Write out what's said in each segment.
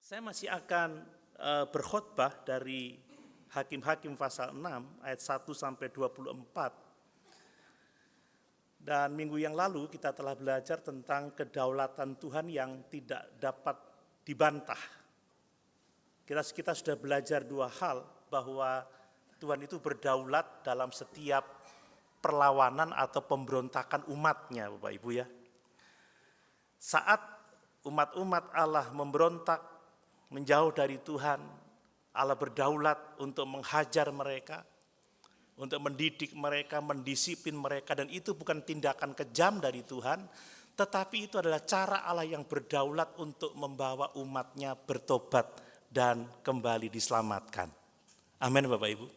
Saya masih akan berkhotbah dari Hakim-Hakim pasal 6 ayat 1 sampai 24. Dan minggu yang lalu kita telah belajar tentang kedaulatan Tuhan yang tidak dapat dibantah. Kita sudah belajar dua hal, bahwa Tuhan itu berdaulat dalam setiap perlawanan atau pemberontakan umatnya, Bapak Ibu ya. Saat umat-umat Allah memberontak, menjauh dari Tuhan, Allah berdaulat untuk menghajar mereka, untuk mendidik mereka, mendisiplin mereka, dan itu bukan tindakan kejam dari Tuhan, tetapi itu adalah cara Allah yang berdaulat untuk membawa umatnya bertobat dan kembali diselamatkan. Amin Bapak Ibu.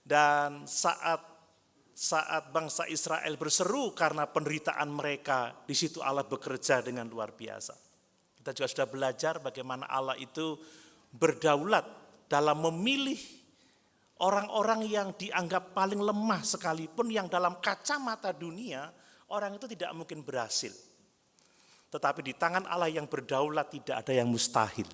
Dan saat bangsa Israel berseru karena penderitaan mereka, di situ Allah bekerja dengan luar biasa. Kita juga sudah belajar bagaimana Allah itu berdaulat dalam memilih orang-orang yang dianggap paling lemah sekalipun, yang dalam kacamata dunia orang itu tidak mungkin berhasil. Tetapi di tangan Allah yang berdaulat tidak ada yang mustahil.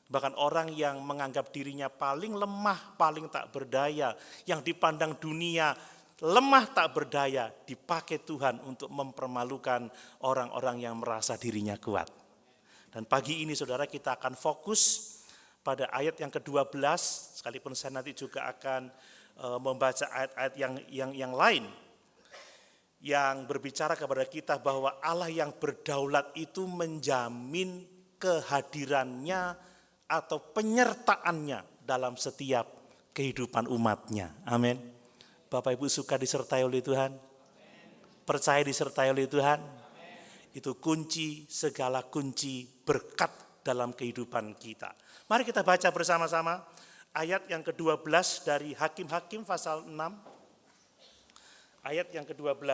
Bahkan orang yang menganggap dirinya paling lemah, paling tak berdaya, yang dipandang dunia lemah tak berdaya, dipakai Tuhan untuk mempermalukan orang-orang yang merasa dirinya kuat. Dan pagi ini saudara, kita akan fokus pada ayat yang ke-12, sekalipun saya nanti juga akan membaca ayat-ayat yang lain yang berbicara kepada kita bahwa Allah yang berdaulat itu menjamin kehadirannya atau penyertaannya dalam setiap kehidupan umatnya. Amin. Bapak Ibu suka disertai oleh Tuhan? Percaya disertai oleh Tuhan? Itu kunci, segala kunci berkat dalam kehidupan kita. Mari kita baca bersama-sama ayat yang ke-12 dari Hakim-Hakim pasal 6. Ayat yang ke-12.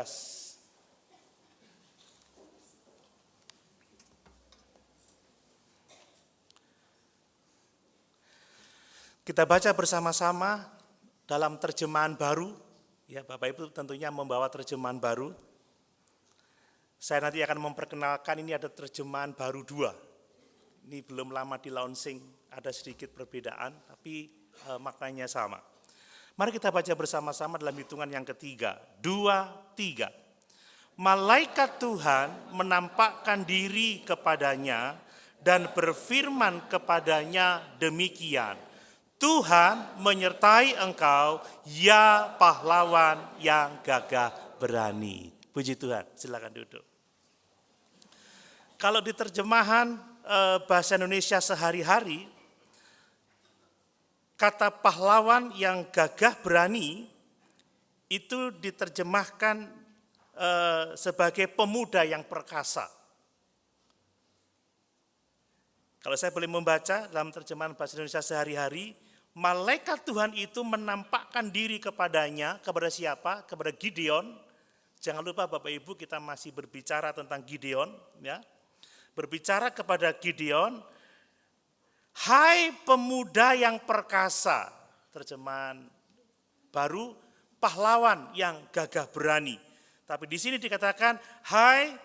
Kita baca bersama-sama dalam terjemahan baru, ya Bapak Ibu tentunya membawa terjemahan baru. Saya nanti akan memperkenalkan, ini ada terjemahan baru 2. Ini belum lama di launching, ada sedikit perbedaan, tapi maknanya sama. Mari kita baca bersama-sama dalam hitungan yang ketiga. 2, 3. Malaikat Tuhan menampakkan diri kepadanya dan berfirman kepadanya demikian. Tuhan menyertai engkau, ya pahlawan yang gagah berani. Puji Tuhan, silakan duduk. Kalau di terjemahan bahasa Indonesia sehari-hari, kata pahlawan yang gagah berani itu diterjemahkan sebagai pemuda yang perkasa. Kalau saya boleh membaca dalam terjemahan bahasa Indonesia sehari-hari, malaikat Tuhan itu menampakkan diri kepadanya, kepada siapa? Kepada Gideon. Jangan lupa Bapak Ibu, kita masih berbicara tentang Gideon, ya. Berbicara kepada Gideon, hai pemuda yang perkasa. Terjemahan baru, pahlawan yang gagah berani. Tapi di sini dikatakan, hai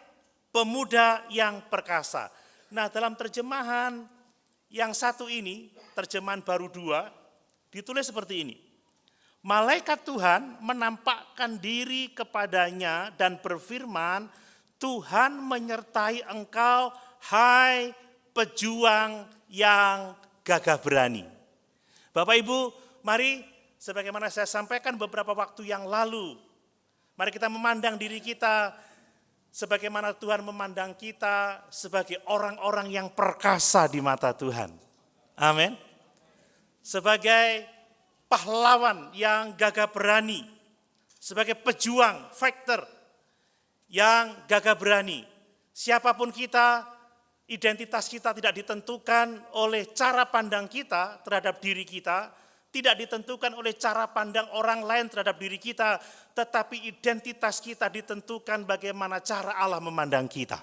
pemuda yang perkasa. Nah, dalam terjemahan yang satu ini, terjemahan baru 2, ditulis seperti ini. Malaikat Tuhan menampakkan diri kepadanya dan berfirman, Tuhan menyertai engkau, hai pejuang yang gagah berani. Bapak Ibu, mari sebagaimana saya sampaikan beberapa waktu yang lalu, mari kita memandang diri kita sebagaimana Tuhan memandang kita, sebagai orang-orang yang perkasa di mata Tuhan. Amin. Sebagai pahlawan yang gagah berani, sebagai pejuang, fighter yang gagah berani. Siapapun kita, identitas kita tidak ditentukan oleh cara pandang kita terhadap diri kita, tidak ditentukan oleh cara pandang orang lain terhadap diri kita, tetapi identitas kita ditentukan bagaimana cara Allah memandang kita.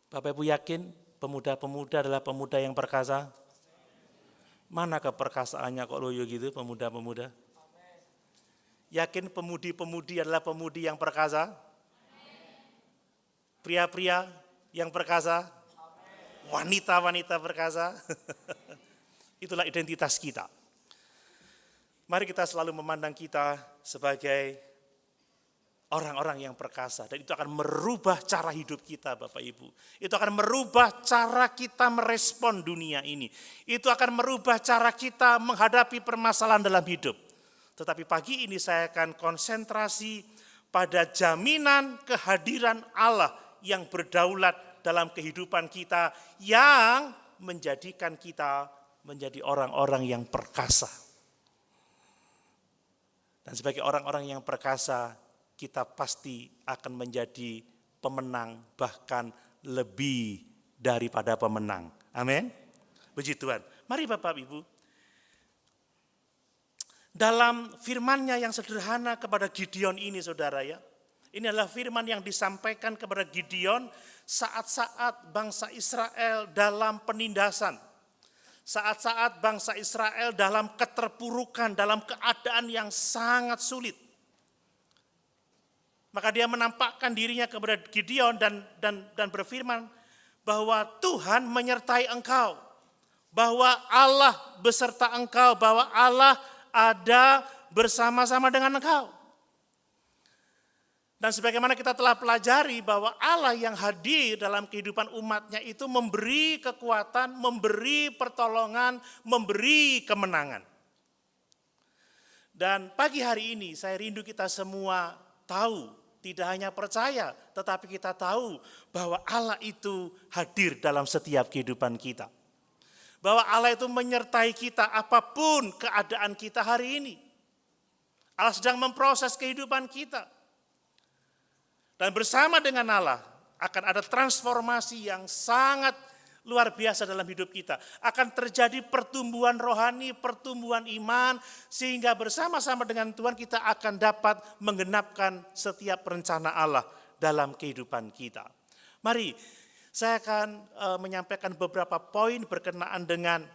Bapak Ibu yakin pemuda-pemuda adalah pemuda yang perkasa? Mana keperkasaannya kok loyo gitu pemuda-pemuda? Yakin pemudi-pemudi adalah pemudi yang perkasa? Pria-pria yang perkasa? Wanita-wanita perkasa. Itulah identitas kita. Mari kita selalu memandang kita sebagai orang-orang yang perkasa. Dan itu akan merubah cara hidup kita, Bapak Ibu. Itu akan merubah cara kita merespon dunia ini. Itu akan merubah cara kita menghadapi permasalahan dalam hidup. Tetapi pagi ini saya akan konsentrasi pada jaminan kehadiran Allah yang berdaulat dalam kehidupan kita, yang menjadikan kita menjadi orang-orang yang perkasa. Dan sebagai orang-orang yang perkasa, kita pasti akan menjadi pemenang, bahkan lebih daripada pemenang. Amin. Puji Tuhan. Mari Bapak Ibu, dalam firman-Nya yang sederhana kepada Gideon ini, saudara ya, ini adalah firman yang disampaikan kepada Gideon saat-saat bangsa Israel dalam penindasan. Saat-saat bangsa Israel dalam keterpurukan, dalam keadaan yang sangat sulit. Maka dia menampakkan dirinya kepada Gideon dan berfirman bahwa Tuhan menyertai engkau. Bahwa Allah beserta engkau, bahwa Allah ada bersama-sama dengan engkau. Dan sebagaimana kita telah pelajari bahwa Allah yang hadir dalam kehidupan umatnya itu memberi kekuatan, memberi pertolongan, memberi kemenangan. Dan pagi hari ini saya rindu kita semua tahu, tidak hanya percaya, tetapi kita tahu bahwa Allah itu hadir dalam setiap kehidupan kita. Bahwa Allah itu menyertai kita apapun keadaan kita hari ini. Allah sedang memproses kehidupan kita. Dan bersama dengan Allah akan ada transformasi yang sangat luar biasa dalam hidup kita. Akan terjadi pertumbuhan rohani, pertumbuhan iman, sehingga bersama-sama dengan Tuhan kita akan dapat menggenapkan setiap rencana Allah dalam kehidupan kita. Mari, saya akan menyampaikan beberapa poin berkenaan dengan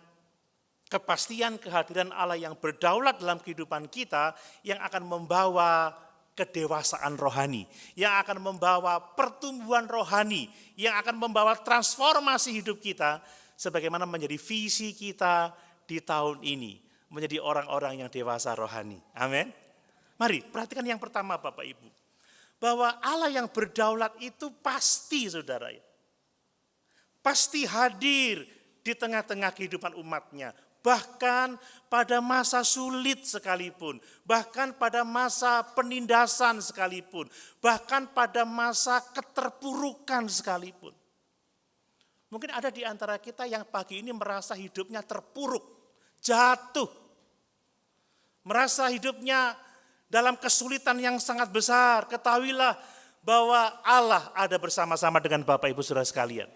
kepastian kehadiran Allah yang berdaulat dalam kehidupan kita, yang akan membawa kedewasaan rohani, yang akan membawa pertumbuhan rohani, yang akan membawa transformasi hidup kita, sebagaimana menjadi visi kita di tahun ini, menjadi orang-orang yang dewasa rohani. Amin. Mari perhatikan yang pertama Bapak Ibu, bahwa Allah yang berdaulat itu pasti, saudara ya, pasti hadir di tengah-tengah kehidupan umatnya. Bahkan pada masa sulit sekalipun, bahkan pada masa penindasan sekalipun, bahkan pada masa keterpurukan sekalipun. Mungkin ada di antara kita yang pagi ini merasa hidupnya terpuruk, jatuh. Merasa hidupnya dalam kesulitan yang sangat besar. Ketahuilah bahwa Allah ada bersama-sama dengan Bapak Ibu Saudara sekalian.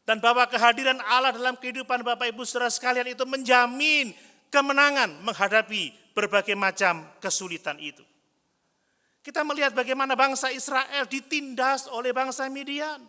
Dan bahwa kehadiran Allah dalam kehidupan Bapak Ibu Saudara sekalian itu menjamin kemenangan menghadapi berbagai macam kesulitan itu. Kita melihat bagaimana bangsa Israel ditindas oleh bangsa Midian.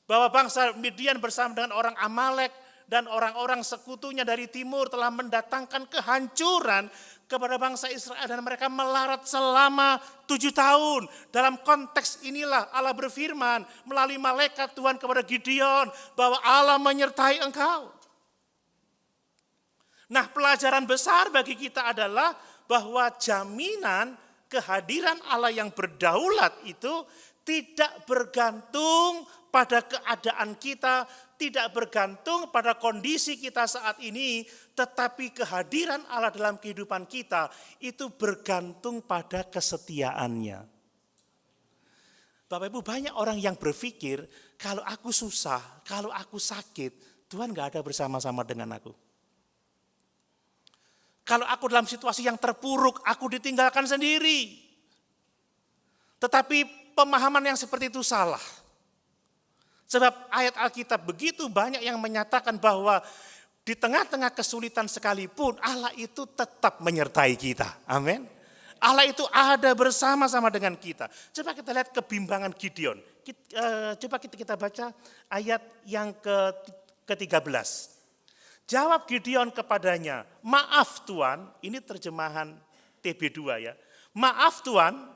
Bahwa bangsa Midian bersama dengan orang Amalek dan orang-orang sekutunya dari timur telah mendatangkan kehancuran kepada bangsa Israel, dan mereka melarat selama 7 tahun. Dalam konteks inilah Allah berfirman melalui malaikat Tuhan kepada Gideon bahwa Allah menyertai engkau. Nah, pelajaran besar bagi kita adalah bahwa jaminan kehadiran Allah yang berdaulat itu tidak bergantung pada keadaan kita, tidak bergantung pada kondisi kita saat ini, tetapi kehadiran Allah dalam kehidupan kita itu bergantung pada kesetiaannya. Bapak Ibu, banyak orang yang berpikir kalau aku susah, kalau aku sakit, Tuhan gak ada bersama-sama dengan aku. Kalau aku dalam situasi yang terpuruk, aku ditinggalkan sendiri. Tetapi pemahaman yang seperti itu salah. Sebab ayat Alkitab begitu banyak yang menyatakan bahwa di tengah-tengah kesulitan sekalipun Allah itu tetap menyertai kita. Amin. Allah itu ada bersama-sama dengan kita. Coba kita lihat kebimbangan Gideon. Coba kita baca ayat yang ke-13. Jawab Gideon kepadanya, maaf Tuan, ini terjemahan TB2 ya. Maaf Tuan,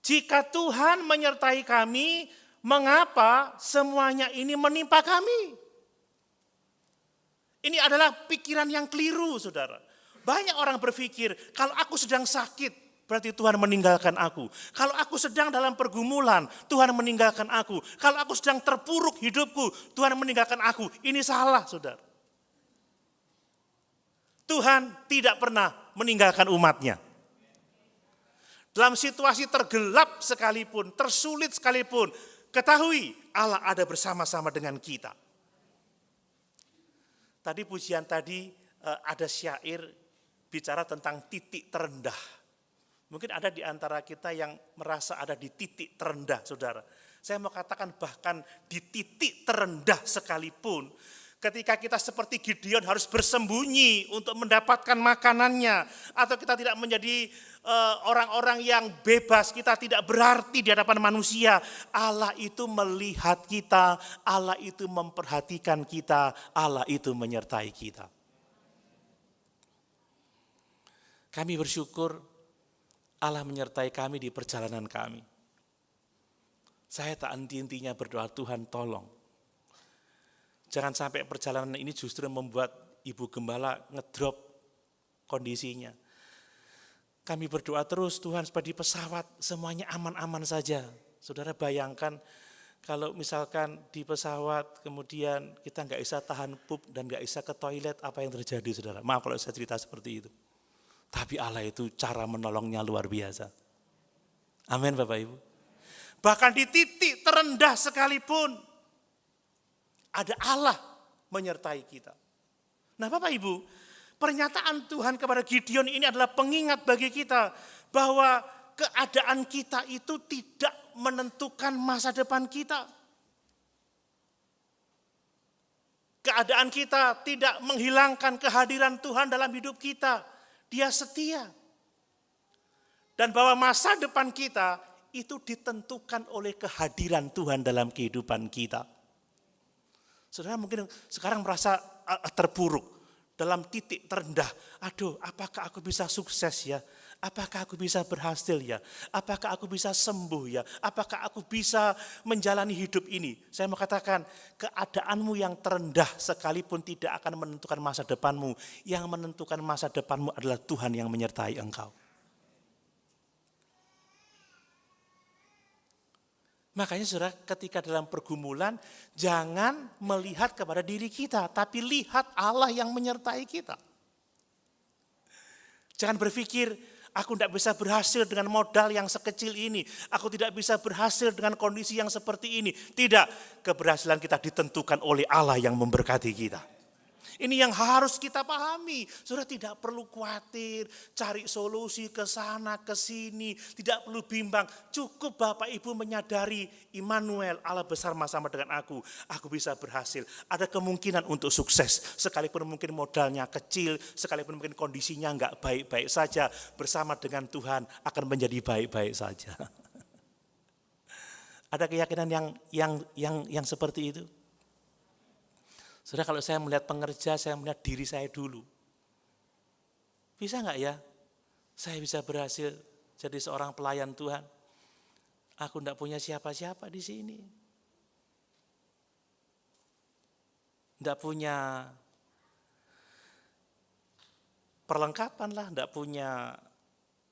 Jika Tuhan menyertai kami, mengapa semuanya ini menimpa kami? Ini adalah pikiran yang keliru, saudara. Banyak orang berpikir, kalau aku sedang sakit, berarti Tuhan meninggalkan aku. Kalau aku sedang dalam pergumulan, Tuhan meninggalkan aku. Kalau aku sedang terpuruk hidupku, Tuhan meninggalkan aku. Ini salah, saudara. Tuhan tidak pernah meninggalkan umatnya. Dalam situasi tergelap sekalipun, tersulit sekalipun, ketahui Allah ada bersama-sama dengan kita. Tadi pujian tadi ada syair bicara tentang titik terendah. Mungkin ada di antara kita yang merasa ada di titik terendah, saudara. Saya mau katakan bahkan di titik terendah sekalipun, ketika kita seperti Gideon harus bersembunyi untuk mendapatkan makanannya, atau kita tidak menjadi orang-orang yang bebas, kita tidak berarti di hadapan manusia, Allah itu melihat kita, Allah itu memperhatikan kita, Allah itu menyertai kita. Kami bersyukur Allah menyertai kami di perjalanan kami. Saya tak henti-hentinya berdoa, Tuhan tolong. Jangan sampai perjalanan ini justru membuat Ibu Gembala ngedrop kondisinya. Kami berdoa terus, Tuhan supaya di pesawat semuanya aman-aman saja. Saudara bayangkan kalau misalkan di pesawat kemudian kita nggak bisa tahan pup dan nggak bisa ke toilet, apa yang terjadi, saudara? Maaf kalau saya cerita seperti itu. Tapi Allah itu cara menolongnya luar biasa. Amin Bapak Ibu. Bahkan di titik terendah sekalipun, ada Allah menyertai kita. Nah Bapak Ibu, pernyataan Tuhan kepada Gideon ini adalah pengingat bagi kita bahwa keadaan kita itu tidak menentukan masa depan kita. Keadaan kita tidak menghilangkan kehadiran Tuhan dalam hidup kita. Dia setia. Dan bahwa masa depan kita itu ditentukan oleh kehadiran Tuhan dalam kehidupan kita. Saudara mungkin sekarang merasa terpuruk, dalam titik terendah. Aduh, apakah aku bisa sukses ya? Apakah aku bisa berhasil ya? Apakah aku bisa sembuh ya? Apakah aku bisa menjalani hidup ini? Saya mau katakan, keadaanmu yang terendah sekalipun tidak akan menentukan masa depanmu. Yang menentukan masa depanmu adalah Tuhan yang menyertai engkau. Makanya saudara, ketika dalam pergumulan, jangan melihat kepada diri kita, tapi lihat Allah yang menyertai kita. Jangan berpikir, aku tidak bisa berhasil dengan modal yang sekecil ini. Aku tidak bisa berhasil dengan kondisi yang seperti ini. Tidak, keberhasilan kita ditentukan oleh Allah yang memberkati kita. Ini yang harus kita pahami. Saudara tidak perlu khawatir, cari solusi ke sana, ke sini. Tidak perlu bimbang. Cukup Bapak Ibu menyadari, Immanuel, Allah bersama-sama dengan aku. Aku bisa berhasil. Ada kemungkinan untuk sukses. Sekalipun mungkin modalnya kecil, sekalipun mungkin kondisinya enggak baik-baik saja. Bersama dengan Tuhan akan menjadi baik-baik saja. Ada keyakinan yang seperti itu? Saudara, kalau saya melihat pengerja, saya melihat diri saya dulu. Bisa enggak ya? Saya bisa berhasil jadi seorang pelayan Tuhan. Aku enggak punya siapa-siapa di sini. Enggak punya perlengkapan lah, enggak punya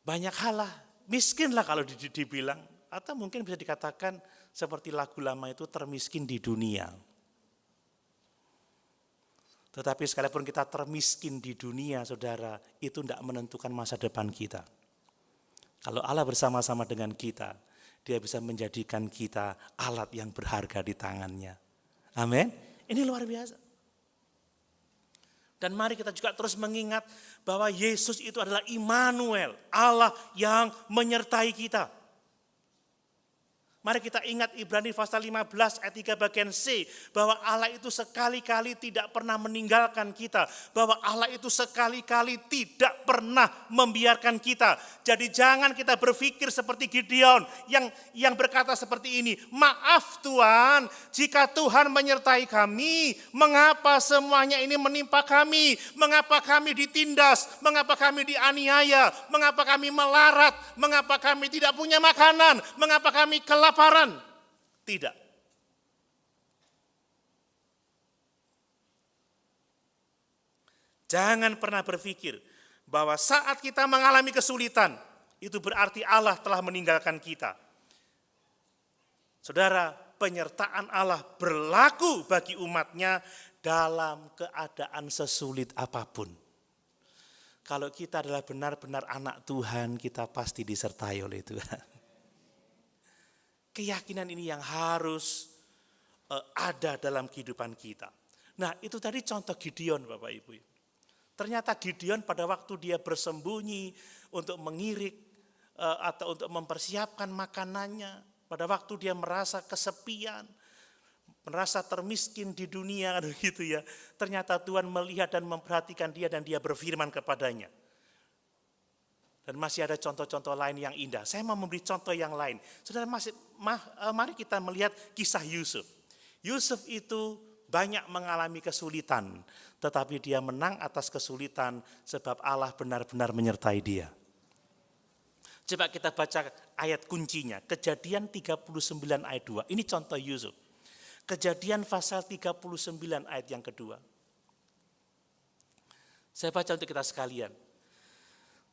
banyak hal lah. Miskin lah kalau dibilang. Atau mungkin bisa dikatakan seperti lagu lama itu, termiskin di dunia. Tetapi sekalipun kita termiskin di dunia, saudara, itu tidak menentukan masa depan kita. Kalau Allah bersama-sama dengan kita, Dia bisa menjadikan kita alat yang berharga di tangannya. Amin. Ini luar biasa. Dan mari kita juga terus mengingat bahwa Yesus itu adalah Immanuel, Allah yang menyertai kita. Mari kita ingat Ibrani pasal 15 ayat 3 bagian C, bahwa Allah itu sekali-kali tidak pernah meninggalkan kita, bahwa Allah itu sekali-kali tidak pernah membiarkan kita. Jadi jangan kita berpikir seperti Gideon yang berkata seperti ini, maaf Tuhan, jika Tuhan menyertai kami, mengapa semuanya ini menimpa kami, mengapa kami ditindas, mengapa kami dianiaya, mengapa kami melarat, mengapa kami tidak punya makanan, mengapa kami kelaparan. Tidak. Jangan pernah berpikir bahwa saat kita mengalami kesulitan, itu berarti Allah telah meninggalkan kita. Saudara, penyertaan Allah berlaku bagi umatnya dalam keadaan sesulit apapun. Kalau kita adalah benar-benar anak Tuhan, kita pasti disertai oleh Tuhan. Keyakinan ini yang harus ada dalam kehidupan kita. Nah, itu tadi contoh Gideon, Bapak Ibu. Ternyata Gideon pada waktu dia bersembunyi untuk mengirik atau untuk mempersiapkan makanannya, pada waktu dia merasa kesepian, merasa termiskin di dunia, gitu ya. Ternyata Tuhan melihat dan memperhatikan dia dan dia berfirman kepadanya. Dan masih ada contoh-contoh lain yang indah. Saya mau memberi contoh yang lain. Saudara, mari kita melihat kisah Yusuf. Yusuf itu banyak mengalami kesulitan, tetapi dia menang atas kesulitan sebab Allah benar-benar menyertai dia. Coba kita baca ayat kuncinya, Kejadian 39 ayat 2. Ini contoh Yusuf. Kejadian pasal 39 ayat yang kedua. Saya baca untuk kita sekalian.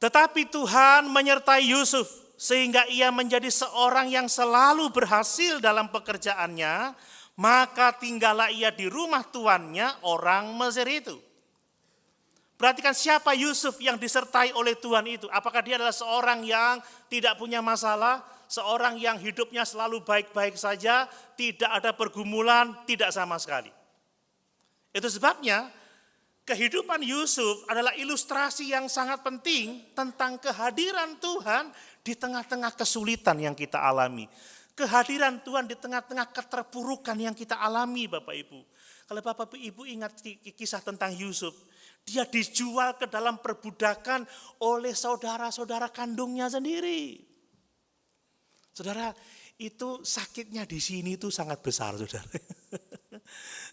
Tetapi Tuhan menyertai Yusuf sehingga ia menjadi seorang yang selalu berhasil dalam pekerjaannya, maka tinggallah ia di rumah tuannya orang Mesir itu. Perhatikan siapa Yusuf yang disertai oleh Tuhan itu. Apakah dia adalah seorang yang tidak punya masalah, seorang yang hidupnya selalu baik-baik saja, tidak ada pergumulan, tidak sama sekali. Itu sebabnya kehidupan Yusuf adalah ilustrasi yang sangat penting tentang kehadiran Tuhan di tengah-tengah kesulitan yang kita alami. Kehadiran Tuhan di tengah-tengah keterpurukan yang kita alami, Bapak Ibu. Kalau Bapak Ibu ingat kisah tentang Yusuf, dia dijual ke dalam perbudakan oleh saudara-saudara kandungnya sendiri. Saudara, itu sakitnya di sini itu sangat besar, saudara.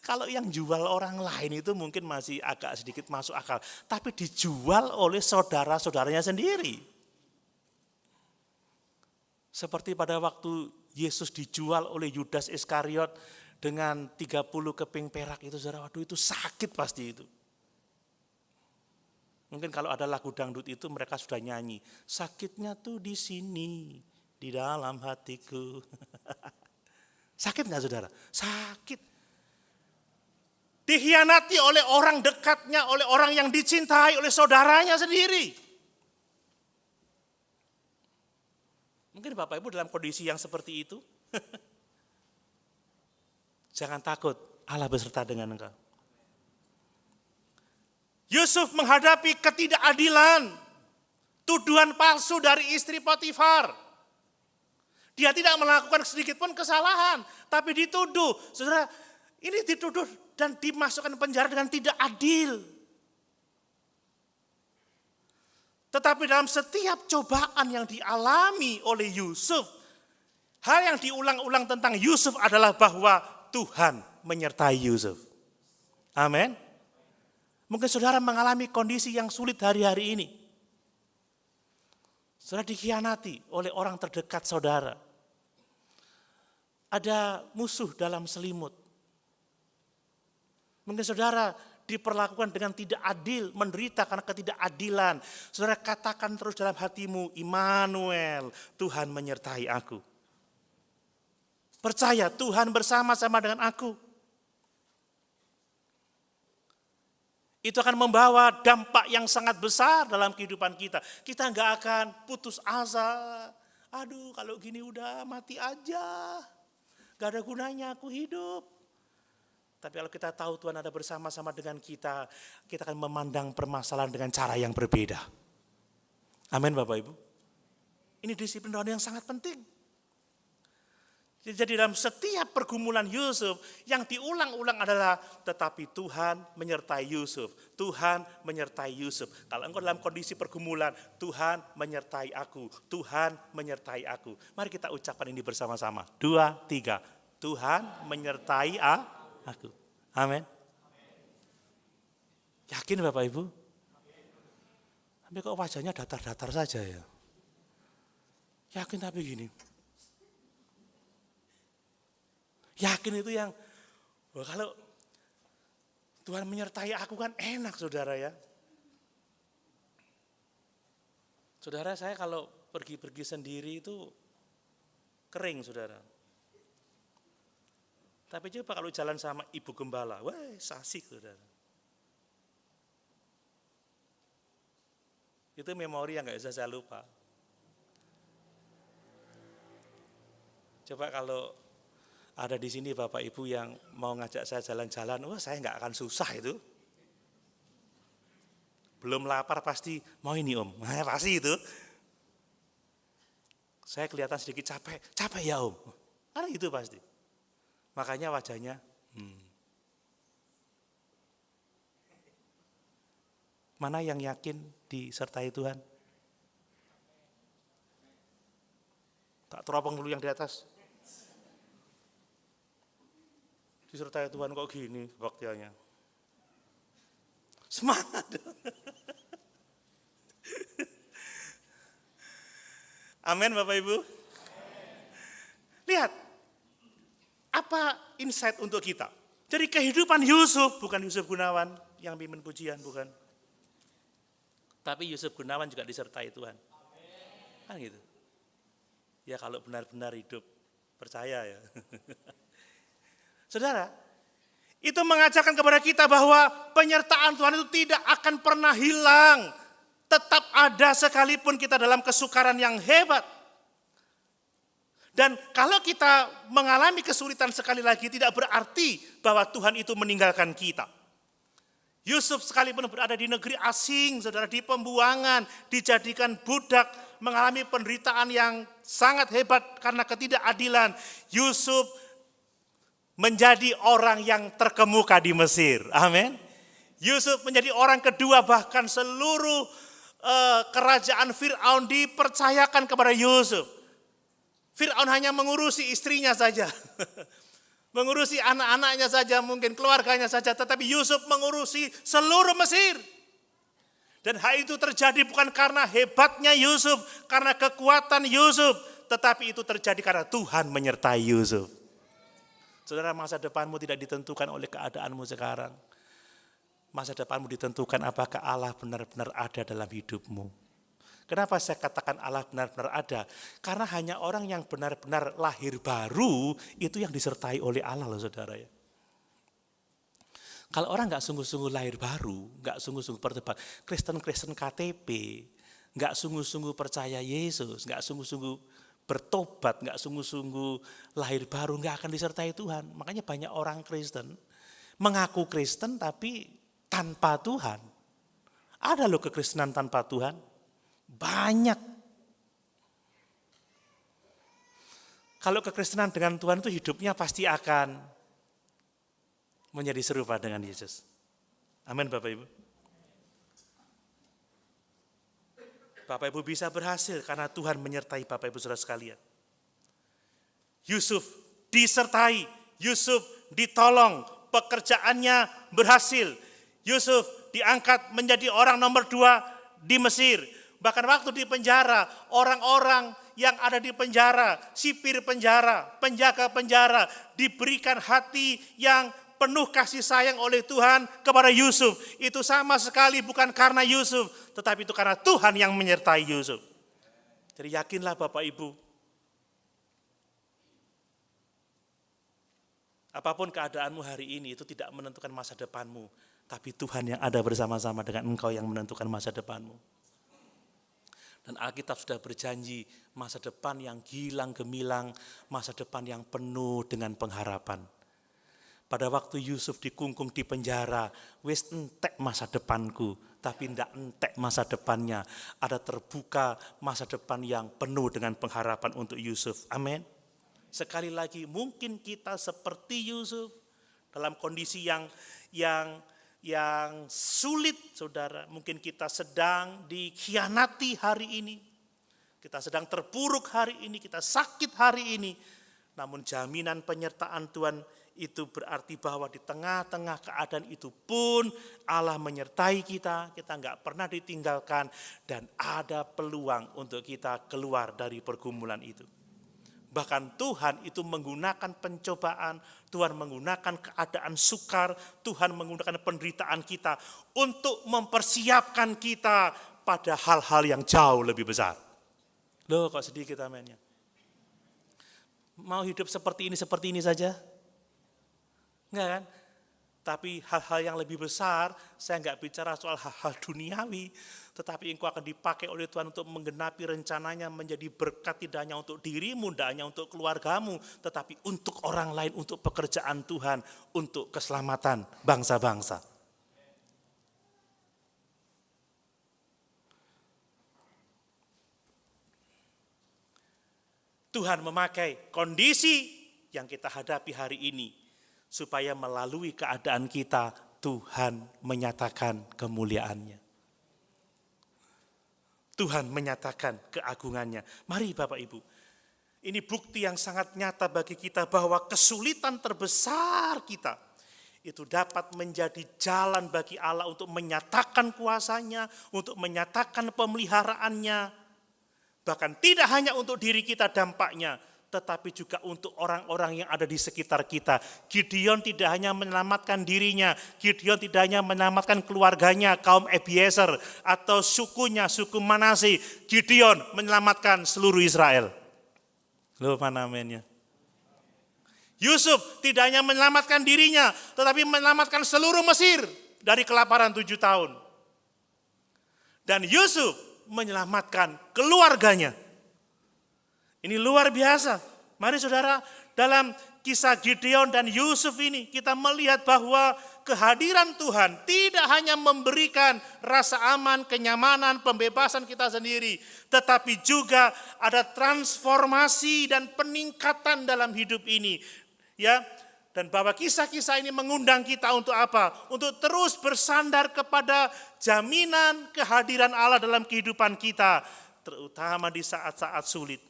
Kalau yang jual orang lain itu mungkin masih agak sedikit masuk akal. Tapi dijual oleh saudara-saudaranya sendiri. Seperti pada waktu Yesus dijual oleh Yudas Iskariot dengan 30 keping perak itu, saudara, waduh itu sakit pasti itu. Mungkin kalau ada lagu dangdut itu mereka sudah nyanyi. Sakitnya tuh di sini, di dalam hatiku. Sakit nggak, saudara? Sakit. Dikhianati oleh orang dekatnya, oleh orang yang dicintai, oleh saudaranya sendiri. Mungkin Bapak Ibu dalam kondisi yang seperti itu. Jangan takut, Allah beserta dengan engkau. Yusuf menghadapi ketidakadilan, tuduhan palsu dari istri Potifar. Dia tidak melakukan sedikit pun kesalahan, tapi dituduh. Saudara, ini dituduh dan dimasukkan penjara dengan tidak adil. Tetapi dalam setiap cobaan yang dialami oleh Yusuf, hal yang diulang-ulang tentang Yusuf adalah bahwa Tuhan menyertai Yusuf. Amin. Mungkin saudara mengalami kondisi yang sulit hari-hari ini. Saudara dikhianati oleh orang terdekat saudara. Ada musuh dalam selimut. Mungkin saudara diperlakukan dengan tidak adil, menderita karena ketidakadilan. Saudara katakan terus dalam hatimu, Immanuel, Tuhan menyertai aku. Percaya Tuhan bersama-sama dengan aku. Itu akan membawa dampak yang sangat besar dalam kehidupan kita. Kita nggak akan putus asa. Aduh kalau gini udah mati aja. Gak ada gunanya aku hidup. Tapi kalau kita tahu Tuhan ada bersama-sama dengan kita akan memandang permasalahan dengan cara yang berbeda. Amin Bapak Ibu. Ini disiplin rohani yang sangat penting. Jadi dalam setiap pergumulan Yusuf yang diulang-ulang adalah tetapi Tuhan menyertai Yusuf. Tuhan menyertai Yusuf. Kalau engkau dalam kondisi pergumulan, Tuhan menyertai aku. Tuhan menyertai aku. Mari kita ucapkan ini bersama-sama. 2, 3. Tuhan menyertai aku. Amin. Yakin Bapak Ibu? Tapi kok wajahnya datar-datar saja ya? Yakin tapi gini. Yakin itu yang, wah kalau Tuhan menyertai aku kan enak saudara ya. Saudara saya kalau pergi-pergi sendiri itu kering saudara. Tapi coba kalau jalan sama ibu gembala, wah asik saudara. Itu memori yang gak bisa saya lupa. Coba kalau ada di sini Bapak Ibu yang mau ngajak saya jalan-jalan, wah saya nggak akan susah itu. Belum lapar pasti mau ini Om, nah, pasti itu. Saya kelihatan sedikit capek ya Om, ada itu pasti. Makanya wajahnya, mana yang yakin disertai Tuhan? Tak teropong dulu yang di atas. Disertai Tuhan kok gini waktunya. Semangat. Amin Bapak Ibu. Lihat, apa insight untuk kita? Jadi kehidupan Yusuf, bukan Yusuf Gunawan yang pimpin pujian, bukan. Tapi Yusuf Gunawan juga disertai Tuhan. Kan gitu. Ya kalau benar-benar hidup, percaya ya. Saudara, itu mengajarkan kepada kita bahwa penyertaan Tuhan itu tidak akan pernah hilang. Tetap ada sekalipun kita dalam kesukaran yang hebat. Dan kalau kita mengalami kesulitan sekali lagi tidak berarti bahwa Tuhan itu meninggalkan kita. Yusuf sekalipun berada di negeri asing, saudara, di pembuangan, dijadikan budak, mengalami penderitaan yang sangat hebat karena ketidakadilan. Yusuf menjadi orang yang terkemuka di Mesir. Amin. Yusuf menjadi orang kedua, bahkan seluruh kerajaan Fir'aun dipercayakan kepada Yusuf. Fir'aun hanya mengurusi istrinya saja. Mengurusi anak-anaknya saja, mungkin keluarganya saja. Tetapi Yusuf mengurusi seluruh Mesir. Dan hal itu terjadi bukan karena hebatnya Yusuf, karena kekuatan Yusuf. Tetapi itu terjadi karena Tuhan menyertai Yusuf. Saudara, masa depanmu tidak ditentukan oleh keadaanmu sekarang. Masa depanmu ditentukan apakah Allah benar-benar ada dalam hidupmu. Kenapa saya katakan Allah benar-benar ada? Karena hanya orang yang benar-benar lahir baru itu yang disertai oleh Allah loh saudara ya. Kalau orang nggak sungguh-sungguh lahir baru, nggak sungguh-sungguh bertobat, Kristen-Kristen KTP, nggak sungguh-sungguh percaya Yesus, nggak sungguh-sungguh bertobat, nggak sungguh-sungguh lahir baru, nggak akan disertai Tuhan. Makanya banyak orang Kristen mengaku Kristen tapi tanpa Tuhan. Ada loh kekristenan tanpa Tuhan, banyak. Kalau kekristenan dengan Tuhan itu hidupnya pasti akan menjadi serupa dengan Yesus. Amin Bapak Ibu. Bapak Ibu bisa berhasil karena Tuhan menyertai Bapak Ibu saudara sekalian. Yusuf disertai, Yusuf ditolong, pekerjaannya berhasil. Yusuf diangkat menjadi orang nomor 2 di Mesir. Bahkan waktu di penjara, orang-orang yang ada di penjara, sipir penjara, penjaga penjara, diberikan hati yang penuh kasih sayang oleh Tuhan kepada Yusuf. Itu sama sekali bukan karena Yusuf, tetapi itu karena Tuhan yang menyertai Yusuf. Jadi yakinlah Bapak Ibu, apapun keadaanmu hari ini itu tidak menentukan masa depanmu, tapi Tuhan yang ada bersama-sama dengan engkau yang menentukan masa depanmu. Dan Alkitab sudah berjanji masa depan yang gilang gemilang, masa depan yang penuh dengan pengharapan. Pada waktu Yusuf dikungkung di penjara, wis entek masa depanku, tapi ndak entek masa depannya. Ada terbuka masa depan yang penuh dengan pengharapan untuk Yusuf. Amin. Sekali lagi, mungkin kita seperti Yusuf dalam kondisi yang sulit, saudara. Mungkin kita sedang dikhianati hari ini, kita sedang terpuruk hari ini, kita sakit hari ini. Namun jaminan penyertaan Tuhan itu berarti bahwa di tengah-tengah keadaan itu pun Allah menyertai kita, kita nggak pernah ditinggalkan, dan ada peluang untuk kita keluar dari pergumulan itu. Bahkan Tuhan itu menggunakan pencobaan, Tuhan menggunakan keadaan sukar, Tuhan menggunakan penderitaan kita untuk mempersiapkan kita pada hal-hal yang jauh lebih besar. Loh, kok sedih kita mainnya? Mau hidup seperti ini saja? Enggak kan? Tapi hal-hal yang lebih besar, saya enggak bicara soal hal-hal duniawi, tetapi engkau akan dipakai oleh Tuhan untuk menggenapi rencananya menjadi berkat tidak hanya untuk dirimu, tidak hanya untuk keluargamu, tetapi untuk orang lain, untuk pekerjaan Tuhan, untuk keselamatan bangsa-bangsa. Tuhan memakai kondisi yang kita hadapi hari ini, supaya melalui keadaan kita, Tuhan menyatakan kemuliaannya. Tuhan menyatakan keagungannya. Mari Bapak Ibu, ini bukti yang sangat nyata bagi kita bahwa kesulitan terbesar kita itu dapat menjadi jalan bagi Allah untuk menyatakan kuasanya, untuk menyatakan pemeliharaannya. Bahkan tidak hanya untuk diri kita dampaknya, tetapi juga untuk orang-orang yang ada di sekitar kita. Gideon tidak hanya menyelamatkan dirinya, Gideon tidak hanya menyelamatkan keluarganya, kaum Abiezer atau sukunya, suku Manase. Gideon menyelamatkan seluruh Israel. Loh, mana amennya? Yusuf tidak hanya menyelamatkan dirinya, tetapi menyelamatkan seluruh Mesir dari kelaparan 7 tahun. Dan Yusuf menyelamatkan keluarganya. Ini luar biasa. Mari saudara, dalam kisah Gideon dan Yusuf ini kita melihat bahwa kehadiran Tuhan tidak hanya memberikan rasa aman, kenyamanan, pembebasan kita sendiri, tetapi juga ada transformasi dan peningkatan dalam hidup ini. Ya, dan bahwa kisah-kisah ini mengundang kita untuk apa? Untuk terus bersandar kepada jaminan kehadiran Allah dalam kehidupan kita, terutama di saat-saat sulit.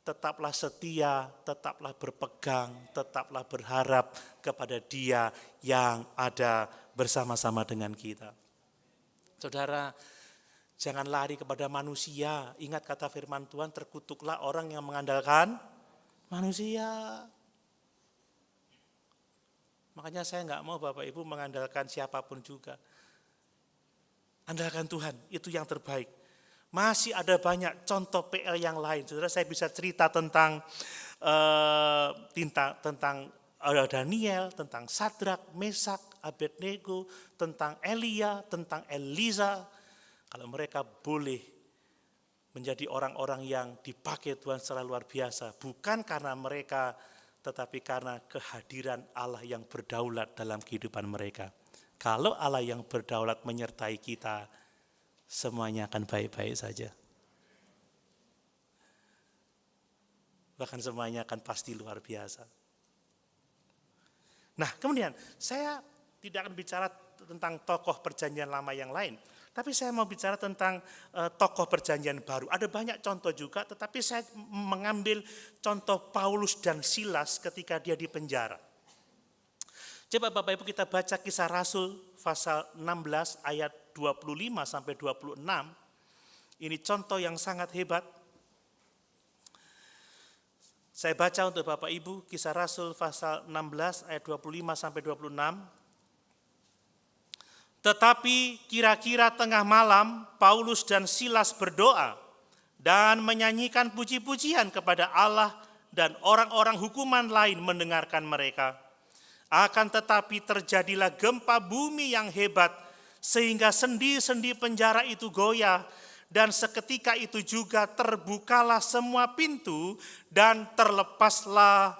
Tetaplah setia, tetaplah berpegang, tetaplah berharap kepada Dia yang ada bersama-sama dengan kita. Saudara, jangan lari kepada manusia. Ingat kata firman Tuhan, terkutuklah orang yang mengandalkan manusia. Makanya saya enggak mau Bapak Ibu mengandalkan siapapun juga. Andalkan Tuhan, itu yang terbaik. Masih ada banyak contoh PL yang lain. Saudara, saya bisa cerita tentang Daniel, tentang Sadrak, Mesak, Abednego, tentang Elia, tentang Elisa. Kalau mereka boleh menjadi orang-orang yang dipakai Tuhan secara luar biasa, bukan karena mereka, tetapi karena kehadiran Allah yang berdaulat dalam kehidupan mereka. Kalau Allah yang berdaulat menyertai kita, semuanya akan baik-baik saja. Bahkan semuanya akan pasti luar biasa. Nah, kemudian saya tidak akan bicara tentang tokoh perjanjian lama yang lain, tapi saya mau bicara tentang tokoh perjanjian baru. Ada banyak contoh juga, tetapi saya mengambil contoh Paulus dan Silas ketika dia di penjara. Coba Bapak Ibu kita baca Kisah Rasul pasal 16 ayat 25 sampai 26. Ini contoh yang sangat hebat. Saya baca untuk Bapak Ibu Kisah Rasul pasal 16 ayat 25 sampai 26. Tetapi kira-kira tengah malam Paulus dan Silas berdoa dan menyanyikan puji-pujian kepada Allah, dan orang-orang hukuman lain mendengarkan mereka. Akan tetapi terjadilah gempa bumi yang hebat, sehingga sendi-sendi penjara itu goyah, dan seketika itu juga terbukalah semua pintu dan terlepaslah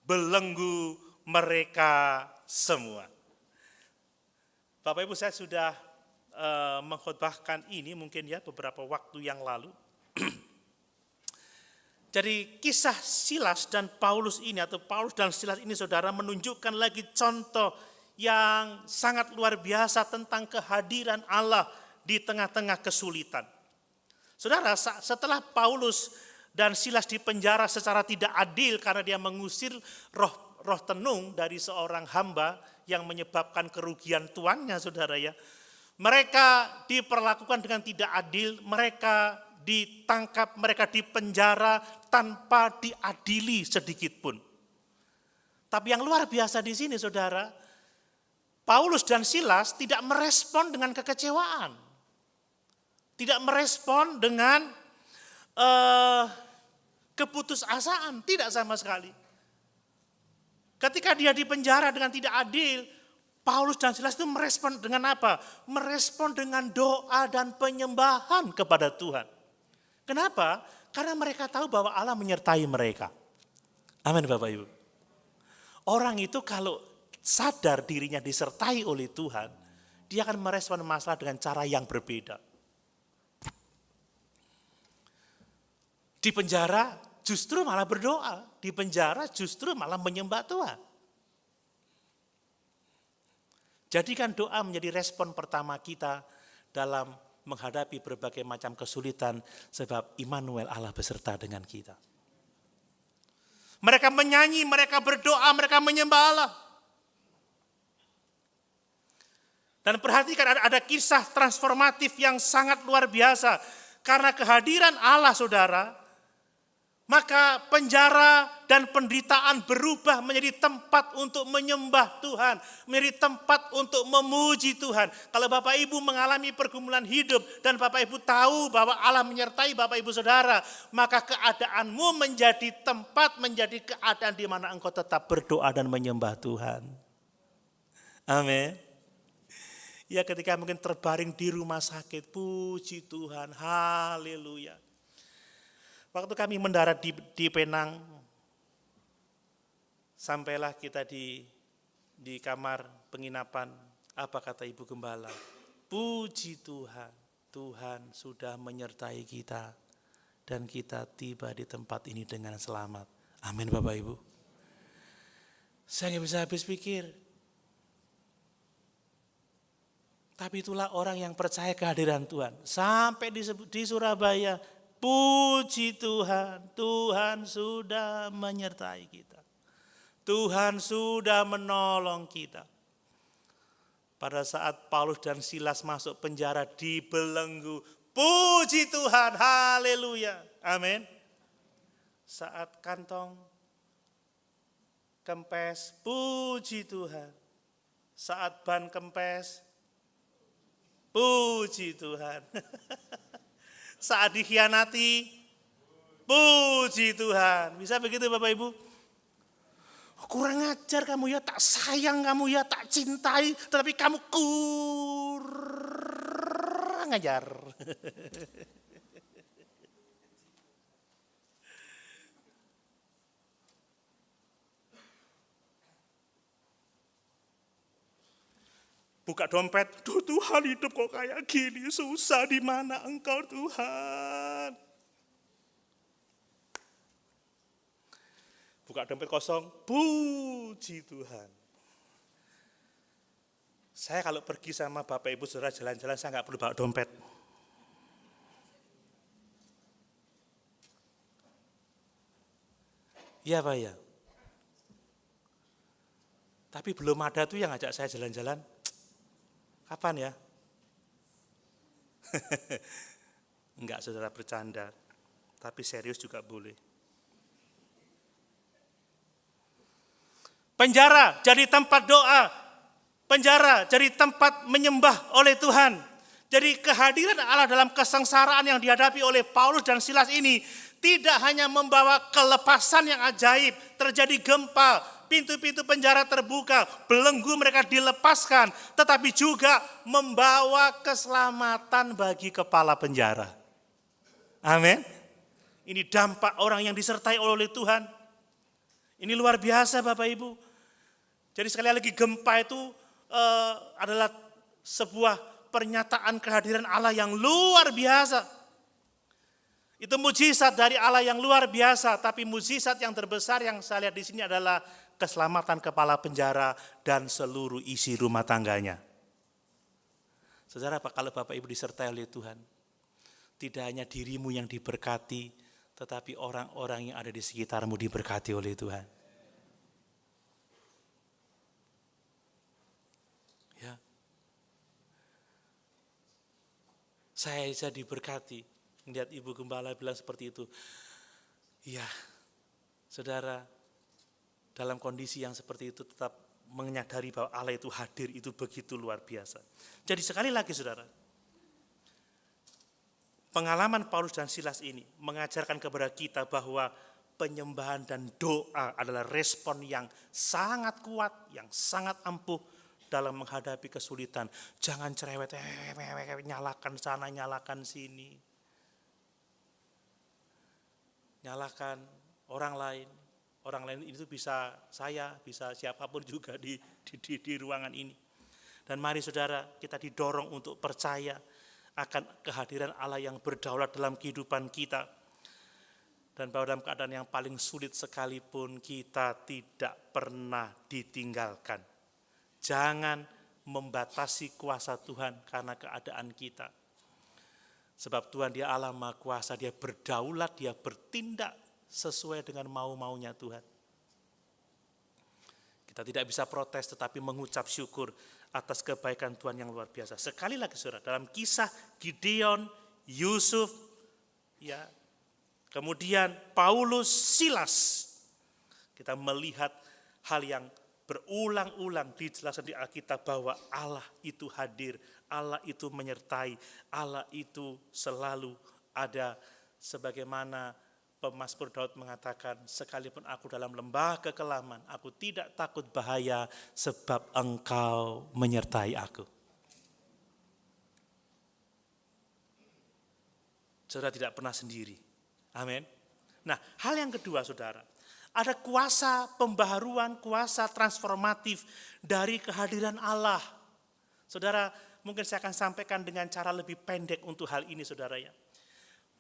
belenggu mereka semua. Bapak Ibu, saya sudah mengkhotbahkan ini mungkin ya beberapa waktu yang lalu. Jadi kisah Silas dan Paulus ini atau Paulus dan Silas ini saudara menunjukkan lagi contoh yang sangat luar biasa tentang kehadiran Allah di tengah-tengah kesulitan. Saudara, setelah Paulus dan Silas dipenjara secara tidak adil karena dia mengusir roh tenung dari seorang hamba yang menyebabkan kerugian tuannya, saudara ya. Mereka diperlakukan dengan tidak adil, mereka ditangkap, mereka dipenjara tanpa diadili sedikit pun. Tapi yang luar biasa di sini saudara, Paulus dan Silas tidak merespon dengan kekecewaan. Tidak merespon dengan keputusasaan, tidak sama sekali. Ketika dia dipenjara dengan tidak adil, Paulus dan Silas itu merespon dengan apa? Merespon dengan doa dan penyembahan kepada Tuhan. Kenapa? Karena mereka tahu bahwa Allah menyertai mereka. Amin Bapak Ibu. Orang itu kalau sadar dirinya disertai oleh Tuhan, dia akan merespon masalah dengan cara yang berbeda. Di penjara justru malah berdoa, di penjara justru malah menyembah Tuhan. Jadikan doa menjadi respon pertama kita dalam menghadapi berbagai macam kesulitan, sebab Immanuel, Allah beserta dengan kita. Mereka menyanyi, mereka berdoa, mereka menyembah Allah. Dan perhatikan ada kisah transformatif yang sangat luar biasa. Karena kehadiran Allah saudara, maka penjara dan penderitaan berubah menjadi tempat untuk menyembah Tuhan, menjadi tempat untuk memuji Tuhan. Kalau Bapak Ibu mengalami pergumulan hidup dan Bapak Ibu tahu bahwa Allah menyertai Bapak Ibu Saudara, maka keadaanmu menjadi tempat, menjadi keadaan di mana engkau tetap berdoa dan menyembah Tuhan. Amin. Ya, ketika mungkin terbaring di rumah sakit, puji Tuhan, haleluya. Waktu kami mendarat di Penang, sampailah kita di kamar penginapan. Apa kata Ibu Gembala? Puji Tuhan, Tuhan sudah menyertai kita dan kita tiba di tempat ini dengan selamat. Amin Bapak Ibu. Saya nggak bisa habis pikir. Tapi itulah orang yang percaya kehadiran Tuhan. Sampai di Surabaya, puji Tuhan, Tuhan sudah menyertai kita. Tuhan sudah menolong kita. Pada saat Paulus dan Silas masuk penjara dibelenggu, puji Tuhan, haleluya, amin. Saat kantong kempes, puji Tuhan. Saat ban kempes, puji Tuhan. Saat dikhianati, puji Tuhan. Bisa begitu Bapak Ibu? Kurang ajar kamu ya, tak sayang kamu ya, tak cintai, tetapi kamu kurang ajar. Buka dompet, duh Tuhan hidup kok kayak gini, susah di mana engkau Tuhan. Buka dompet kosong, puji Tuhan. Saya kalau pergi sama Bapak Ibu Saudara jalan-jalan, saya nggak perlu bawa dompet. Iya Pak ya. Tapi belum ada tuh yang ngajak saya jalan-jalan. Kapan ya? Enggak saudara, bercanda, tapi serius juga boleh. Penjara jadi tempat doa, penjara jadi tempat menyembah oleh Tuhan. Jadi kehadiran Allah dalam kesengsaraan yang dihadapi oleh Paulus dan Silas ini tidak hanya membawa kelepasan yang ajaib, terjadi gempa, pintu-pintu penjara terbuka, belenggu mereka dilepaskan, tetapi juga membawa keselamatan bagi kepala penjara. Amin. Ini dampak orang yang disertai oleh Tuhan. Ini luar biasa Bapak Ibu. Jadi sekali lagi gempa itu adalah sebuah pernyataan kehadiran Allah yang luar biasa. Itu mujizat dari Allah yang luar biasa, tapi mujizat yang terbesar yang saya lihat di sini adalah keselamatan kepala penjara dan seluruh isi rumah tangganya. Saudara, kalau Bapak Ibu disertai oleh Tuhan, tidak hanya dirimu yang diberkati, tetapi orang-orang yang ada di sekitarmu diberkati oleh Tuhan. Ya. Saya diberkati. Lihat Ibu Gembala bilang seperti itu. Iya, saudara, dalam kondisi yang seperti itu tetap menyadari bahwa Allah itu hadir, itu begitu luar biasa. Jadi sekali lagi saudara, pengalaman Paulus dan Silas ini mengajarkan kepada kita bahwa penyembahan dan doa adalah respon yang sangat kuat, yang sangat ampuh dalam menghadapi kesulitan. Jangan cerewet, nyalakan sana, nyalakan sini. Nyalakan orang lain itu bisa saya, bisa siapapun juga di ruangan ini. Dan mari saudara, kita didorong untuk percaya akan kehadiran Allah yang berdaulat dalam kehidupan kita. Dan bahwa dalam keadaan yang paling sulit sekalipun kita tidak pernah ditinggalkan. Jangan membatasi kuasa Tuhan karena keadaan kita. Sebab Tuhan dia Allah Maha Kuasa, dia berdaulat, dia bertindak sesuai dengan mau-maunya Tuhan. Kita tidak bisa protes tetapi mengucap syukur atas kebaikan Tuhan yang luar biasa. Sekali lagi saudara, dalam kisah Gideon, Yusuf, ya, kemudian Paulus, Silas, kita melihat hal yang berulang-ulang dijelaskan di Alkitab bahwa Allah itu hadir, Allah itu menyertai, Allah itu selalu ada. Sebagaimana pemazmur Daud mengatakan, sekalipun aku dalam lembah kekelaman, aku tidak takut bahaya sebab Engkau menyertai aku. Saudara tidak pernah sendiri. Amin. Nah, hal yang kedua saudara, ada kuasa pembaharuan, kuasa transformatif dari kehadiran Allah. Saudara, mungkin saya akan sampaikan dengan cara lebih pendek untuk hal ini saudara ya.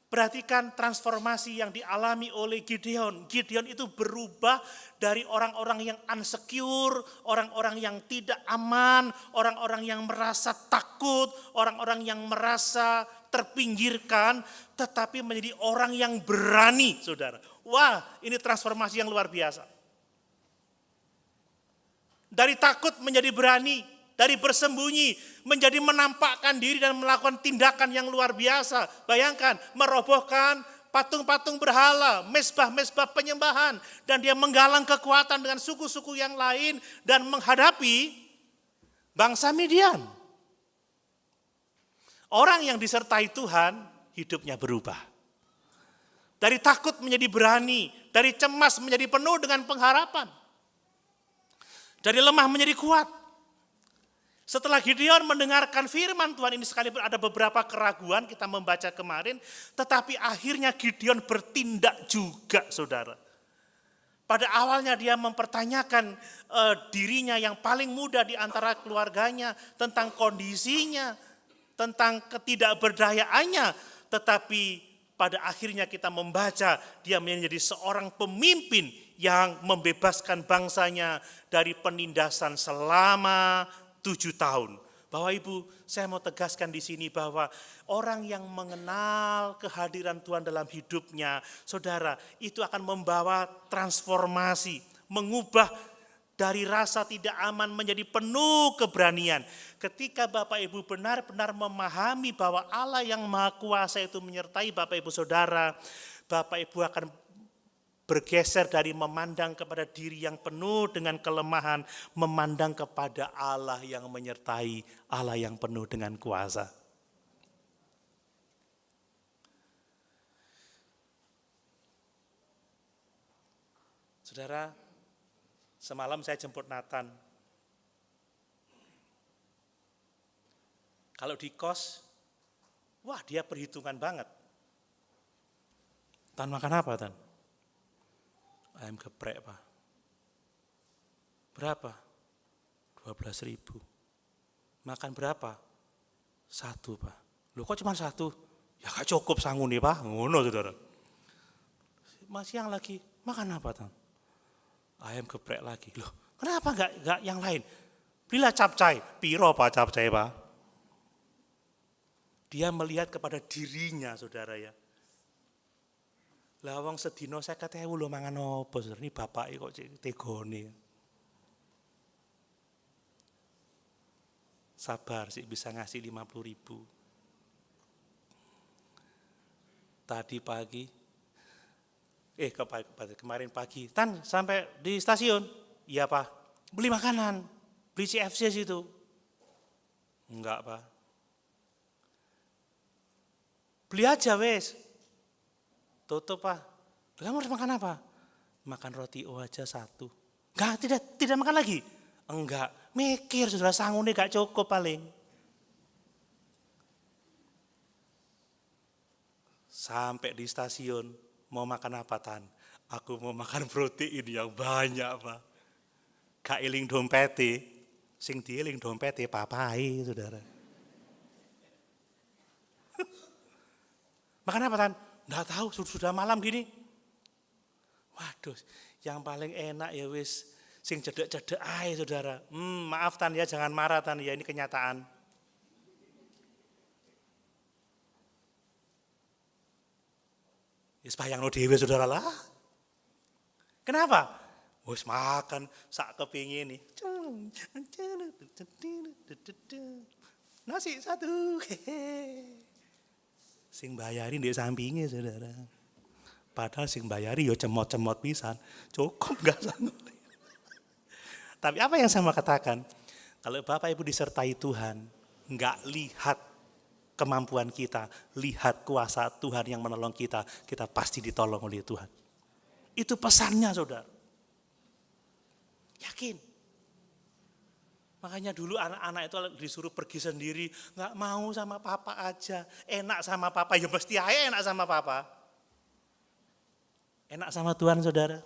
Perhatikan transformasi yang dialami oleh Gideon. Gideon itu berubah dari orang-orang yang insecure, orang-orang yang tidak aman, orang-orang yang merasa takut, orang-orang yang merasa terpinggirkan, tetapi menjadi orang yang berani, saudara. Wah, ini transformasi yang luar biasa. Dari takut menjadi berani, dari bersembunyi menjadi menampakkan diri dan melakukan tindakan yang luar biasa. Bayangkan, merobohkan patung-patung berhala, mezbah-mezbah penyembahan, dan dia menggalang kekuatan dengan suku-suku yang lain dan menghadapi bangsa Midian. Orang yang disertai Tuhan, hidupnya berubah. Dari takut menjadi berani, dari cemas menjadi penuh dengan pengharapan. Dari lemah menjadi kuat. Setelah Gideon mendengarkan firman Tuhan ini, sekalipun ada beberapa keraguan kita membaca kemarin, tetapi akhirnya Gideon bertindak juga saudara. Pada awalnya dia mempertanyakan dirinya yang paling muda di antara keluarganya, tentang kondisinya, tentang ketidakberdayaannya, tetapi pada akhirnya kita membaca dia menjadi seorang pemimpin yang membebaskan bangsanya dari penindasan selama 7 tahun. Bapak Ibu, saya mau tegaskan di sini bahwa orang yang mengenal kehadiran Tuhan dalam hidupnya, saudara, itu akan membawa transformasi, mengubah dari rasa tidak aman menjadi penuh keberanian. Ketika Bapak Ibu benar-benar memahami bahwa Allah yang Maha Kuasa itu menyertai Bapak Ibu saudara, Bapak Ibu akan bergeser dari memandang kepada diri yang penuh dengan kelemahan, memandang kepada Allah yang menyertai, Allah yang penuh dengan kuasa. Saudara, semalam saya jemput Nathan. Kalau di kos, wah dia perhitungan banget. Tan makan apa Tan? Ayam geprek Pak. Berapa? 12.000. Makan berapa? 1 Pak. Loh kok cuma 1? Ya gak cukup sangune Pak, ngono saudara. Mas yang lagi, makan apa Tan? Ayam geprek lagi. Loh, kenapa enggak yang lain? Belilah capcay. Piro Pak capcay Pak? Dia melihat kepada dirinya saudara ya. Lah wong sedina 50.000 lho mangan apa saudara, ini bapake kok tegone. Sabar sih bisa ngasih 50.000. Tadi pagi, kemarin pagi, Tan sampai di stasiun, iya Pak, beli makanan, beli CFC situ. Enggak Pak. Beli aja wes. Tutup Pak. Kamu harus makan apa? Makan roti O aja 1. Enggak, tidak makan lagi. Enggak, mikir saudara sangune gak cukup paling. Sampai di stasiun, mau makan apa Tan? Aku mau makan protein yang banyak Pak. Gak eling dompete, sing dieling dompete papai saudara. Makan apa Tan? Nggak tahu, sudah malam gini. Waduh, yang paling enak ya wis sing cedek-cedek ae saudara. Maaf Tan ya, jangan marah Tan ya, ini kenyataan. Wis bayangno dhewe saudara lah. Kenapa? Wis makan sak kepingin nih. Nasi 1. Sing bayari di sampingnya saudara. Padahal sing bayari yo cemot-cemot pisan. Cukup gak sanggup. Tapi apa yang saya mau katakan? Kalau Bapak Ibu disertai Tuhan, gak lihat kemampuan kita, lihat kuasa Tuhan yang menolong kita, kita pasti ditolong oleh Tuhan. Itu pesannya saudara. Yakin. Makanya dulu anak-anak itu disuruh pergi sendiri, nggak mau sama papa aja, enak sama papa, ya pasti aja enak sama papa. Enak sama Tuhan saudara.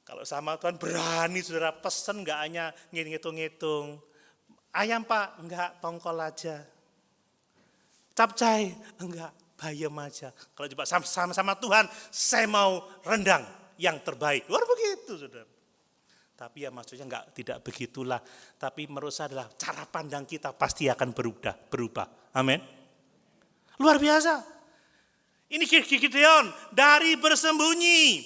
Kalau sama Tuhan berani saudara pesen nggak hanya ngitung-ngitung. Ayam Pak, enggak tongkol aja. Capcay, enggak bayam aja. Kalau coba sama Tuhan, saya mau rendang yang terbaik. Luar begitu saudara. Tapi ya maksudnya tidak begitulah. Tapi menurut saya adalah cara pandang kita pasti akan berubah. Amin. Luar biasa. Ini Gideon dari bersembunyi,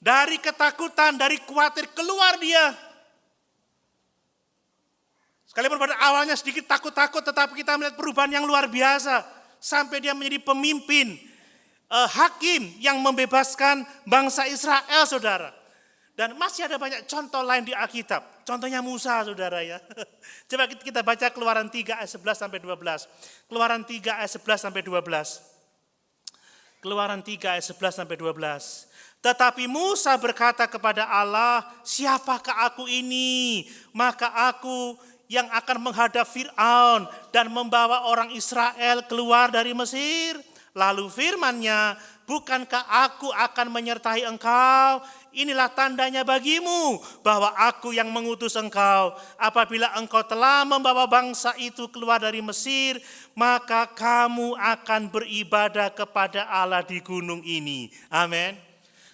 dari ketakutan, dari khawatir keluar dia. Sekalipun pada awalnya sedikit takut-takut, tetapi kita melihat perubahan yang luar biasa. Sampai dia menjadi pemimpin, hakim yang membebaskan bangsa Israel saudara. Dan masih ada banyak contoh lain di Alkitab. Contohnya Musa saudara ya. Coba kita baca Keluaran 3 ayat 11 sampai 12. Keluaran 3 ayat 11 sampai 12. Keluaran 3 ayat 11 sampai 12. Tetapi Musa berkata kepada Allah, siapakah aku ini? Maka aku yang akan menghadap Fir'aun dan membawa orang Israel keluar dari Mesir. Lalu firman-Nya, bukankah aku akan menyertai engkau? Inilah tandanya bagimu bahwa aku yang mengutus engkau. Apabila engkau telah membawa bangsa itu keluar dari Mesir, maka kamu akan beribadah kepada Allah di gunung ini. Amin.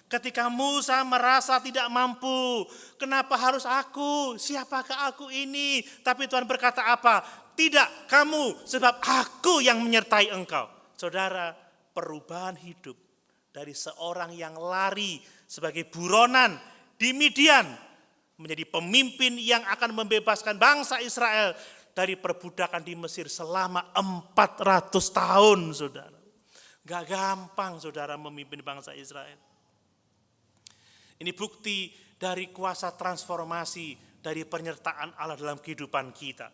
Ketika Musa merasa tidak mampu, kenapa harus aku? Siapakah aku ini? Tapi Tuhan berkata apa? Tidak kamu, sebab aku yang menyertai engkau. Saudara, perubahan hidup dari seorang yang lari sebagai buronan di Midian menjadi pemimpin yang akan membebaskan bangsa Israel dari perbudakan di Mesir selama 400 tahun, saudara. Gak gampang, saudara, memimpin bangsa Israel. Ini bukti dari kuasa transformasi dari penyertaan Allah dalam kehidupan kita.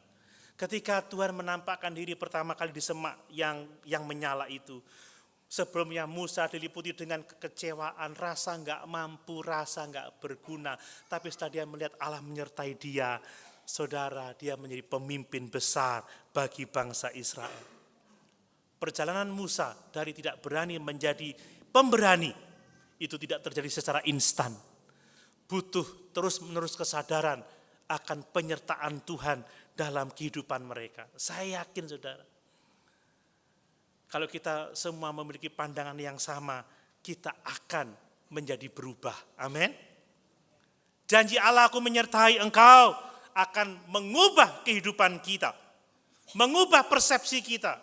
Ketika Tuhan menampakkan diri pertama kali di semak yang menyala itu, sebelumnya Musa diliputi dengan kekecewaan, rasa enggak mampu, rasa enggak berguna. Tapi setelah dia melihat Allah menyertai dia, saudara, dia menjadi pemimpin besar bagi bangsa Israel. Perjalanan Musa dari tidak berani menjadi pemberani, itu tidak terjadi secara instan. Butuh terus-menerus kesadaran akan penyertaan Tuhan dalam kehidupan mereka. Saya yakin saudara, kalau kita semua memiliki pandangan yang sama, kita akan menjadi berubah. Amin. Janji Allah, aku menyertai engkau, akan mengubah kehidupan kita, mengubah persepsi kita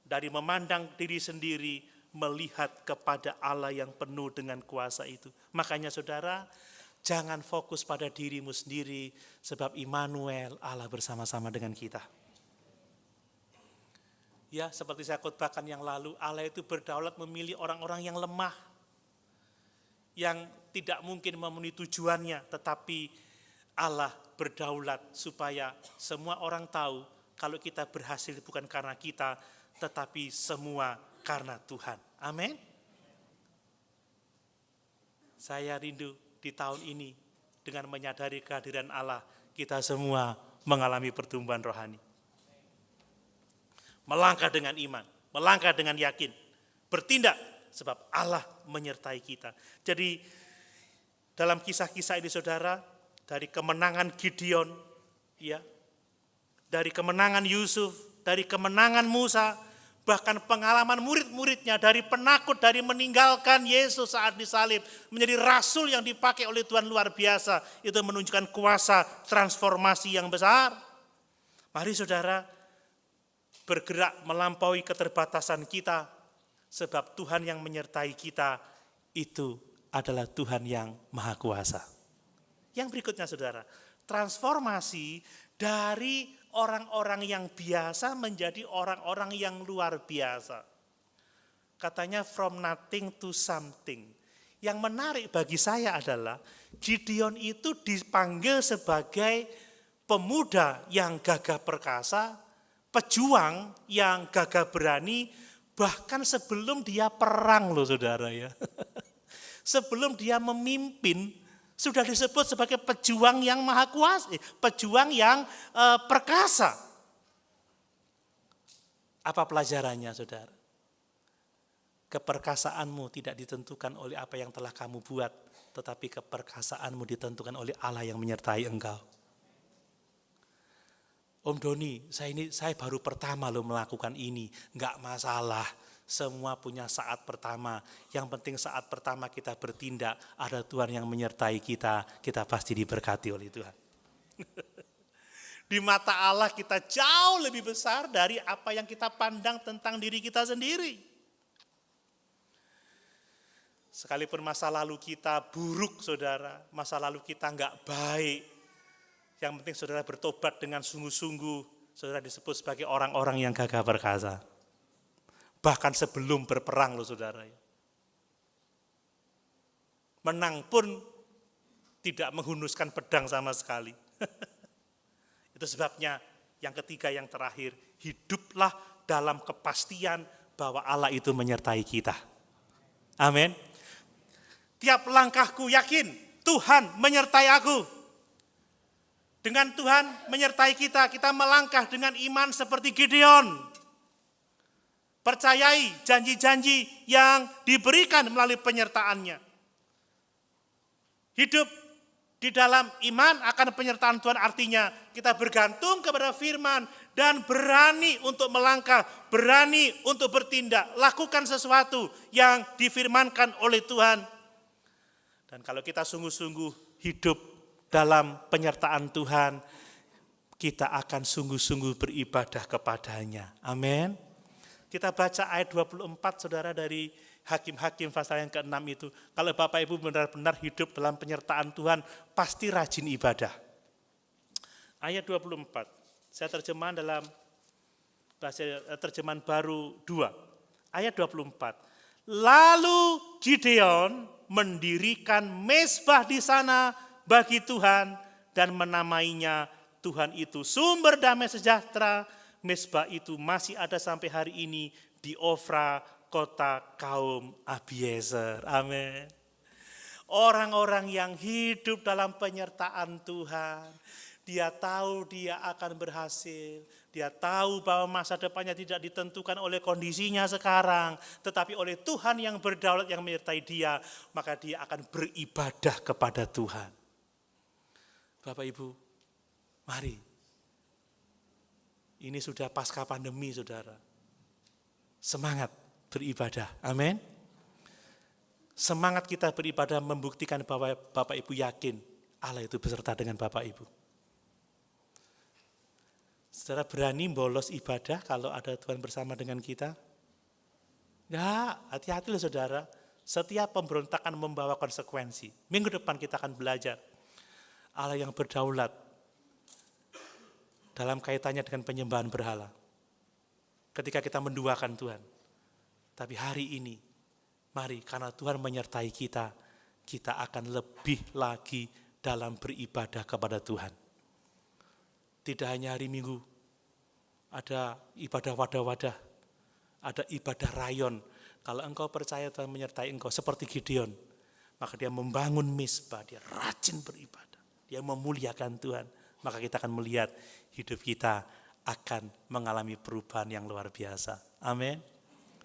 dari memandang diri sendiri, melihat kepada Allah yang penuh dengan kuasa itu. Makanya saudara, jangan fokus pada dirimu sendiri, sebab Immanuel, Allah bersama-sama dengan kita. Ya, seperti saya khotbahkan yang lalu, Allah itu berdaulat memilih orang-orang yang lemah, yang tidak mungkin memenuhi tujuannya, tetapi Allah berdaulat supaya semua orang tahu kalau kita berhasil bukan karena kita, tetapi semua karena Tuhan. Amin. Saya rindu di tahun ini dengan menyadari kehadiran Allah, kita semua mengalami pertumbuhan rohani. Melangkah dengan iman, melangkah dengan yakin, bertindak sebab Allah menyertai kita. Jadi dalam kisah-kisah ini saudara, dari kemenangan Gideon, ya, dari kemenangan Yusuf, dari kemenangan Musa, bahkan pengalaman murid-muridnya dari penakut, dari meninggalkan Yesus saat disalib, menjadi rasul yang dipakai oleh Tuhan luar biasa. Itu menunjukkan kuasa transformasi yang besar. Mari saudara, bergerak melampaui keterbatasan kita, sebab Tuhan yang menyertai kita itu adalah Tuhan yang Maha Kuasa. Yang berikutnya saudara, transformasi dari orang-orang yang biasa menjadi orang-orang yang luar biasa. Katanya from nothing to something. Yang menarik bagi saya adalah Gideon itu dipanggil sebagai pemuda yang gagah perkasa, pejuang yang gagah berani, bahkan sebelum dia perang loh saudara ya. Sebelum dia memimpin, sudah disebut sebagai pejuang yang maha kuasa, pejuang yang perkasa. Apa pelajarannya saudara? Keperkasaanmu tidak ditentukan oleh apa yang telah kamu buat, tetapi keperkasaanmu ditentukan oleh Allah yang menyertai engkau. Om Doni, saya baru pertama loh melakukan ini, enggak masalah. Semua punya saat pertama. Yang penting saat pertama kita bertindak, ada Tuhan yang menyertai kita, kita pasti diberkati oleh Tuhan. Di mata Allah kita jauh lebih besar dari apa yang kita pandang tentang diri kita sendiri. Sekalipun masa lalu kita buruk saudara, masa lalu kita enggak baik, yang penting saudara bertobat dengan sungguh-sungguh, saudara disebut sebagai orang-orang yang gagah perkasa. Bahkan sebelum berperang loh saudara. Menang pun tidak menghunuskan pedang sama sekali. Itu sebabnya yang ketiga yang terakhir, hiduplah dalam kepastian bahwa Allah itu menyertai kita. Amin. Tiap langkahku yakin Tuhan menyertai aku. Dengan Tuhan menyertai kita, kita melangkah dengan iman seperti Gideon. Percayai janji-janji yang diberikan melalui penyertaannya. Hidup di dalam iman akan penyertaan Tuhan artinya kita bergantung kepada firman dan berani untuk melangkah, berani untuk bertindak, lakukan sesuatu yang difirmankan oleh Tuhan. Dan kalau kita sungguh-sungguh hidup dalam penyertaan Tuhan, kita akan sungguh-sungguh beribadah kepadanya. Amin. Kita baca ayat 24 saudara dari Hakim-Hakim pasal yang ke-6 itu. Kalau Bapak Ibu benar-benar hidup dalam penyertaan Tuhan, pasti rajin ibadah. Ayat 24, saya terjemahan dalam terjemahan baru 2. Ayat 24. Lalu Gideon mendirikan mezbah di sana bagi Tuhan dan menamainya Tuhan itu sumber damai sejahtera. Mezbah itu masih ada sampai hari ini di Ofra, kota kaum Abiezer. Amin. Orang-orang yang hidup dalam penyertaan Tuhan, dia tahu dia akan berhasil. Dia tahu bahwa masa depannya tidak ditentukan oleh kondisinya sekarang, tetapi oleh Tuhan yang berdaulat yang menyertai dia, maka dia akan beribadah kepada Tuhan. Bapak Ibu, mari Ini sudah pasca pandemi, saudara. Semangat beribadah, amin. Semangat kita beribadah membuktikan bahwa Bapak Ibu yakin Allah itu beserta dengan Bapak Ibu. Saudara berani bolos ibadah kalau ada Tuhan bersama dengan kita? Ya, hati-hati loh saudara. Setiap pemberontakan membawa konsekuensi. Minggu depan kita akan belajar Allah yang berdaulat dalam kaitannya dengan penyembahan berhala. Ketika kita menduakan Tuhan. Tapi hari ini, mari karena Tuhan menyertai kita, kita akan lebih lagi dalam beribadah kepada Tuhan. Tidak hanya hari Minggu, ada ibadah wadah-wadah, ada ibadah rayon. Kalau engkau percaya Tuhan menyertai engkau seperti Gideon, maka dia membangun misbah, dia rajin beribadah, dia memuliakan Tuhan. Maka kita akan melihat hidup kita akan mengalami perubahan yang luar biasa. Amin.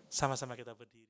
Sama-sama kita berdiri.